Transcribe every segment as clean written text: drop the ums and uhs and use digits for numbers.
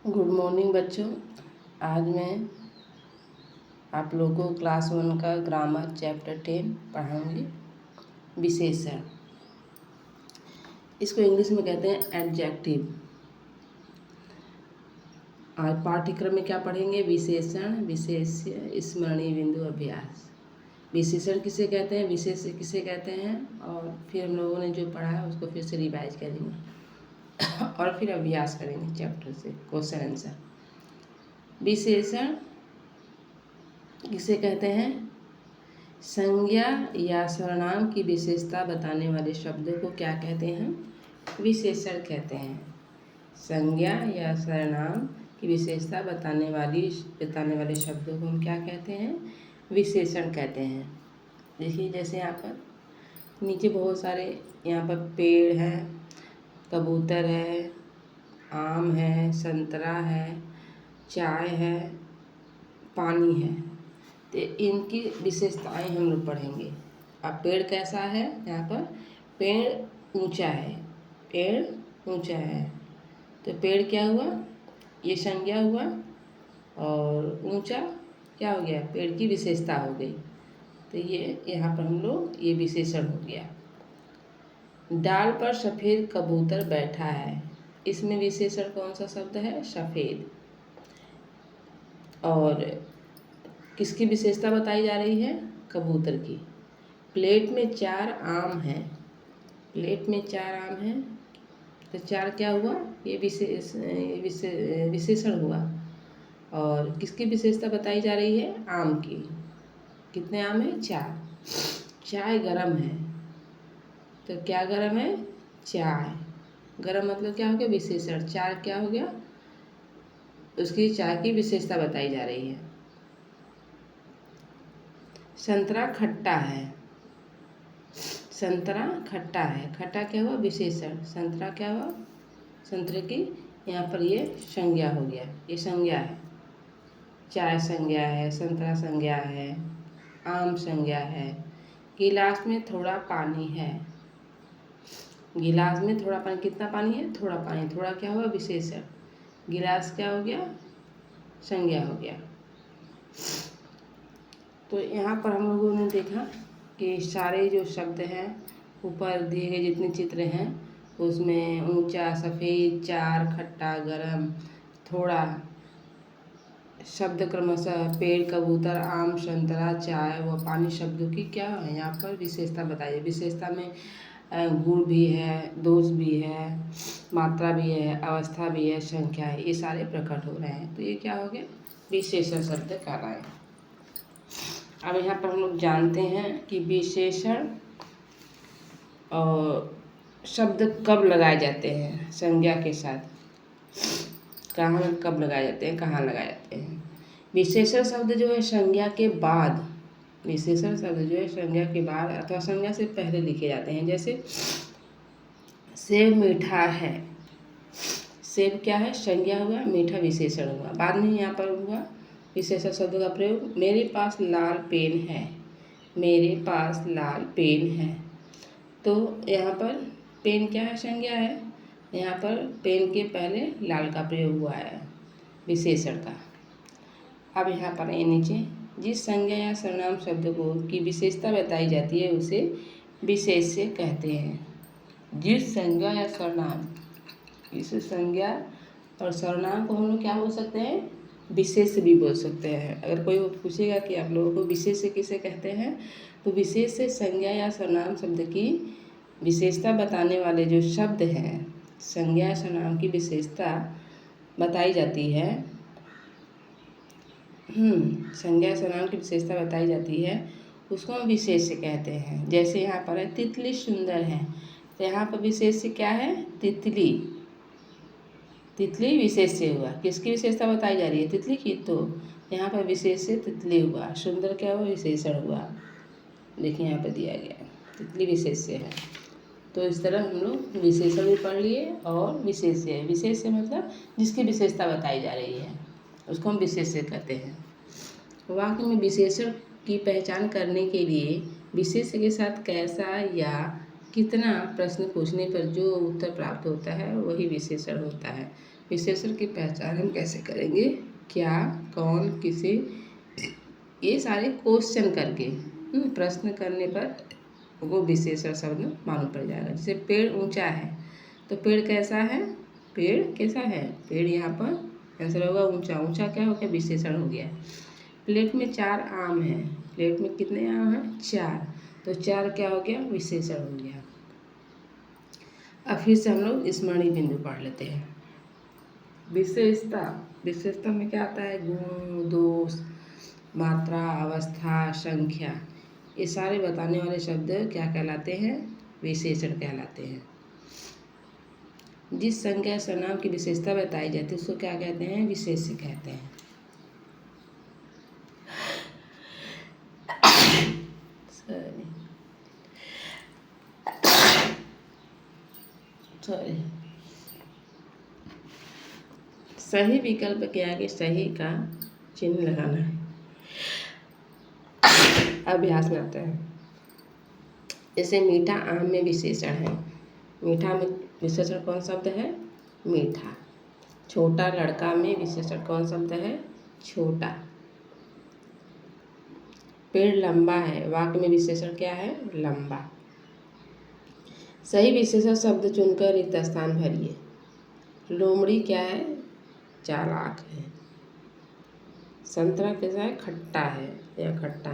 Good morning बच्चों। आज मैं आप लोगों को क्लास 1 का ग्रामर चैप्टर 10 पढ़ाऊंगी। विशेषण, इसको इंग्लिश में कहते हैं एडजेक्टिव। आज पाठ्यक्रम में क्या पढ़ेंगे? विशेषण, विशेष्य, स्मरणीय बिंदु, अभ्यास। विशेषण किसे कहते हैं, विशेष्य किसे कहते हैं, और फिर हम लोगों ने जो पढ़ा है उसको फिर से रिवाइज करेंगे और फिर अभ्यास करेंगे चैप्टर से, क्वेश्चन आंसर। विशेषण किसे कहते हैं? संज्ञा या सर्वनाम की विशेषता बताने वाले शब्दों को क्या कहते हैं? विशेषण कहते हैं। संज्ञा या सर्वनाम की विशेषता बताने वाले शब्दों को हम क्या कहते हैं? विशेषण कहते हैं। देखिए, जैसे यहाँ पर नीचे बहुत सारे यहाँ पर पेड़ है, कबूतर है, आम है, संतरा है, चाय है, पानी है। तो इनकी विशेषताएं हम लोग पढ़ेंगे। अब पेड़ कैसा है? यहाँ पर पेड़ ऊंचा है, पेड़ ऊंचा है। तो पेड़ क्या हुआ? ये संज्ञा हुआ, और ऊंचा क्या हो गया? पेड़ की विशेषता हो गई। तो ये यहाँ पर हम लोग ये विशेषण हो गया। डाल पर सफ़ेद कबूतर बैठा है, इसमें विशेषण कौन सा शब्द है? सफ़ेद। और किसकी विशेषता बताई जा रही है? कबूतर की। प्लेट में 4 आम हैं, प्लेट में 4 आम हैं, तो 4 क्या हुआ? ये विशेषण हुआ। और किसकी विशेषता बताई जा रही है? आम की। कितने आम हैं? 4। चाय गरम है, तो क्या गरम है? चाय। गरम मतलब क्या हो गया? विशेषण। 4 क्या हो गया? उसकी चाय की विशेषता बताई जा रही है। संतरा खट्टा है, संतरा खट्टा है। खट्टा क्या हुआ? विशेषण। संतरा क्या हुआ? संतरे की यहाँ पर ये संज्ञा हो गया, ये संज्ञा है। चाय संज्ञा है, संतरा संज्ञा है, आम संज्ञा है। गिलास में थोड़ा पानी है, गिलास में थोड़ा पानी। कितना पानी है? थोड़ा पानी। थोड़ा क्या हुआ? विशेषण। गिलास क्या हो गया? संज्ञा हो गया। तो यहाँ पर हम लोगों ने देखा कि सारे जो शब्द हैं, ऊपर दिए गए जितने चित्र हैं उसमें ऊंचा, सफ़ेद, 4, खट्टा, गरम, थोड़ा शब्द क्रमशः पेड़, कबूतर, आम, संतरा, चाय व पानी शब्दों की क्या है? यहाँ पर विशेषता बताई है। विशेषता में गुण भी है, दोष भी है, मात्रा भी है, अवस्था भी है, संख्या है, ये सारे प्रकट हो रहे हैं। तो ये क्या हो गया? विशेषण शब्द कहलाए। अब यहाँ पर हम लोग जानते हैं कि विशेषण और शब्द कब लगाए जाते हैं संज्ञा के साथ, कहाँ कब लगाए जाते हैं, कहाँ लगाए जाते हैं। विशेषण शब्द जो है संज्ञा के बाद, विशेषण शब्द जो है संज्ञा के बाद अथवा संज्ञा से पहले लिखे जाते हैं। जैसे सेब मीठा है, सेब क्या है? संज्ञा हुआ, मीठा विशेषण हुआ। बाद में यहाँ पर हुआ विशेषण शब्द का प्रयोग। मेरे पास लाल पेन है, मेरे पास लाल पेन है। तो यहाँ पर पेन क्या है? संज्ञा है। यहाँ पर पेन के पहले लाल का प्रयोग हुआ है विशेषण का। अब यहाँ पर नीचे जिस संज्ञा या सर्वनाम शब्द को की विशेषता बताई जाती है उसे विशेष्य कहते हैं। जिस संज्ञा या सर्वनाम, इस संज्ञा और सर्वनाम को हम लोग क्या बोल सकते हैं? विशेष्य भी बोल सकते हैं। अगर कोई पूछेगा कि आप लोगों को विशेष्य किसे कहते हैं, तो विशेष्य संज्ञा या सर्वनाम शब्द की विशेषता बताने वाले जो शब्द हैं, संज्ञा या सर्वनाम की विशेषता बताई जाती है, संज्ञा सर्वनाम की विशेषता बताई जाती है, उसको हम विशेष्य कहते हैं। जैसे यहाँ पर है तितली सुंदर है, तो यहाँ पर विशेष्य क्या है? तितली। तितली विशेष्य हुआ। किसकी विशेषता बताई जा रही है? तितली की। तो यहाँ पर विशेष्य तितली हुआ। सुंदर क्या हुआ? विशेषण हुआ। देखिए यहाँ पर दिया गया तितली विशेष्य है। तो इस तरह हम लोग विशेषण भी पढ़ लिए और विशेष्य। विशेष्य मतलब जिसकी विशेषता बताई जा रही है उसको हम विशेष्य कहते हैं। वाक्य में विशेषण की पहचान करने के लिए विशेष्य के साथ कैसा या कितना प्रश्न पूछने पर जो उत्तर प्राप्त होता है वही विशेषण होता है। विशेषण की पहचान हम कैसे करेंगे? क्या, कौन, किसे, ये सारे क्वेश्चन करके प्रश्न करने पर वो विशेषण शब्द मालूम पड़ जाएगा। जैसे पेड़ ऊंचा है, तो पेड़ कैसा है? पेड़ कैसा है? पेड़ यहाँ पर आंसर होगा ऊंचा। ऊंचा क्या हो गया? विशेषण हो गया। प्लेट में 4 आम हैं। प्लेट में कितने आम हैं? 4। तो 4 क्या हो गया? विशेषण हो गया। अब फिर से हम लोग स्मरणीय बिंदु पढ़ लेते हैं। विशेषता, विशेषता में क्या आता है? गुण, दोष, मात्रा, अवस्था, संख्या, ये सारे बताने वाले शब्द क्या कहलाते हैं? विशेषण कहलाते हैं। जिस संज्ञा सर्वनाम की विशेषता बताई जाती है उसको क्या कहते हैं? विशेष्य कहते हैं। सॉरी, सही विकल्प के आगे सही का चिन्ह लगाना है। अभ्यास में आता है। जैसे मीठा आम में विशेषण है। मीठा में विशेषण कौन शब्द है? मीठा। छोटा लड़का में विशेषण कौन शब्द है? छोटा। पेड़ लंबा है, वाक्य में विशेषण क्या है? लंबा। सही विशेषण शब्द चुनकर रिक्त स्थान भरिए। लोमड़ी क्या है? चालाक है। संतरा कैसा है? खट्टा है या खट्टा।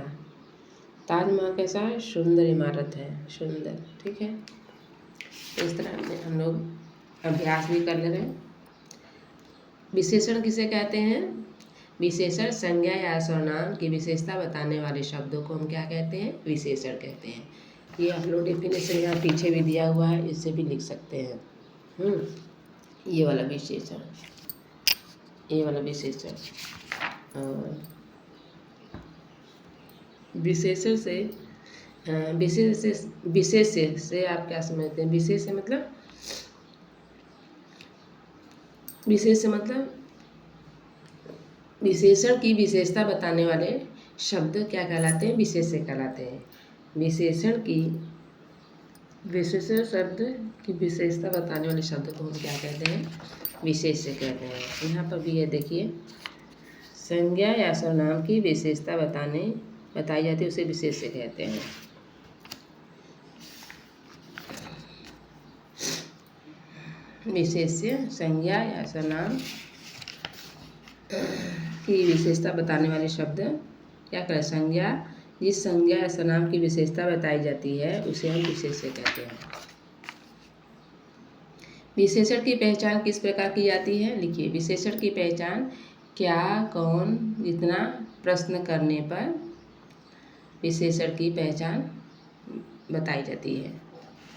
ताजमहल कैसा है? सुंदर इमारत है, सुंदर। ठीक है, इस तरह में हम लोग अभ्यास भी कर ले रहे हैं। विशेषण किसे कहते हैं? विशेषण संज्ञा या सर्वनाम की विशेषता बताने वाले शब्दों को हम क्या कहते हैं? विशेषण कहते हैं। ये आप लोग डेफिनेशन यहाँ पीछे भी दिया हुआ है, इससे भी लिख सकते हैं। ये वाला विशेषण, ये वाला विशेषण। और विशेषण से विशेष से आप क्या समझते हैं? विशेष से मतलब, विशेष से मतलब विशेषण की विशेषता बताने वाले शब्द क्या कहलाते हैं? विशेष्य कहलाते हैं। विशेषण की विशेषण शब्द की विशेषता बताने वाले शब्द को हम क्या कहते हैं? विशेष्य कहते हैं। यहाँ पर भी ये देखिए, संज्ञा या सर्वनाम की विशेषता बताई जाती है उसे विशेष्य कहते हैं। विशेष्य संज्ञा या सर्वनाम की विशेषता बताने वाले शब्द क्या करें? संज्ञा, जिस संज्ञा या सर्वनाम की विशेषता बताई जाती है उसे हम विशेष्य कहते हैं। विशेषण की पहचान किस प्रकार की जाती है? लिखिए, विशेषण की पहचान क्या, कौन, जितना प्रश्न करने पर विशेषण की पहचान बताई जाती है।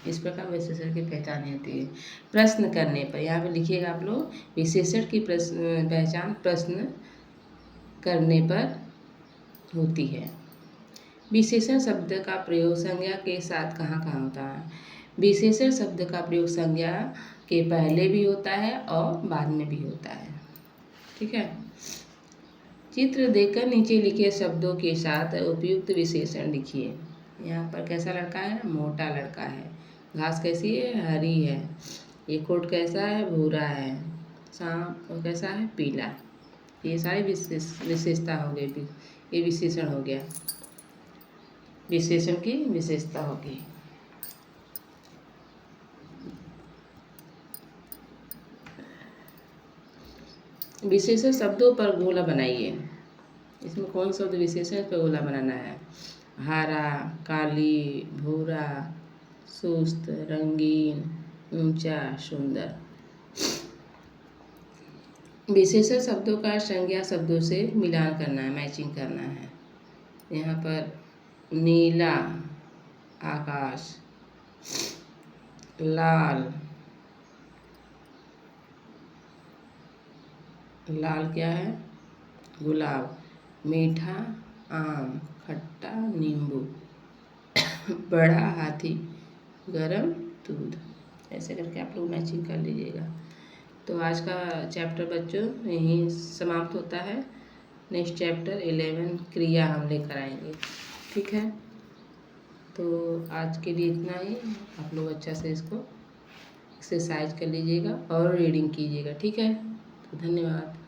इस प्रकार विशेषण की पहचान होती है प्रश्न करने पर। यहाँ पर लिखिएगा आप लोग, विशेषण की पहचान प्रश्न करने पर होती है। विशेषण शब्द का प्रयोग संज्ञा के साथ कहाँ कहाँ होता है? विशेषण शब्द का प्रयोग संज्ञा के पहले भी होता है और बाद में भी होता है। ठीक है, चित्र देखकर नीचे लिखे शब्दों के साथ उपयुक्त विशेषण लिखिए। यहाँ पर कैसा लड़का है? मोटा लड़का है। घास कैसी है? हरी है। ये कोट कैसा है? भूरा है। सांप कैसा है? पीला। ये सारी विशेषता हो गई, ये विशेषण हो गया, विशेषण की विशेषता होगी। विशेषण शब्दों पर गोला बनाइए। इसमें कौन शब्द विशेषण पर गोला बनाना है? हरा, काली, भूरा, सुस्त, रंगीन, ऊंचा, सुंदर। विशेषण शब्दों का संज्ञा शब्दों से मिलान करना है, मैचिंग करना है। यहाँ पर नीला आकाश, लाल, लाल क्या है? गुलाब, मीठा आम, खट्टा नींबू, बड़ा हाथी, गरम दूध। ऐसे करके आप लोग मैचिंग कर लीजिएगा। तो आज का चैप्टर बच्चों यहीं समाप्त होता है। नेक्स्ट चैप्टर 11 क्रिया हम लेकर आएंगे। ठीक है, तो आज के लिए इतना ही। आप लोग अच्छा से इसको एक्सरसाइज कर लीजिएगा और रीडिंग कीजिएगा। ठीक है। धन्यवाद।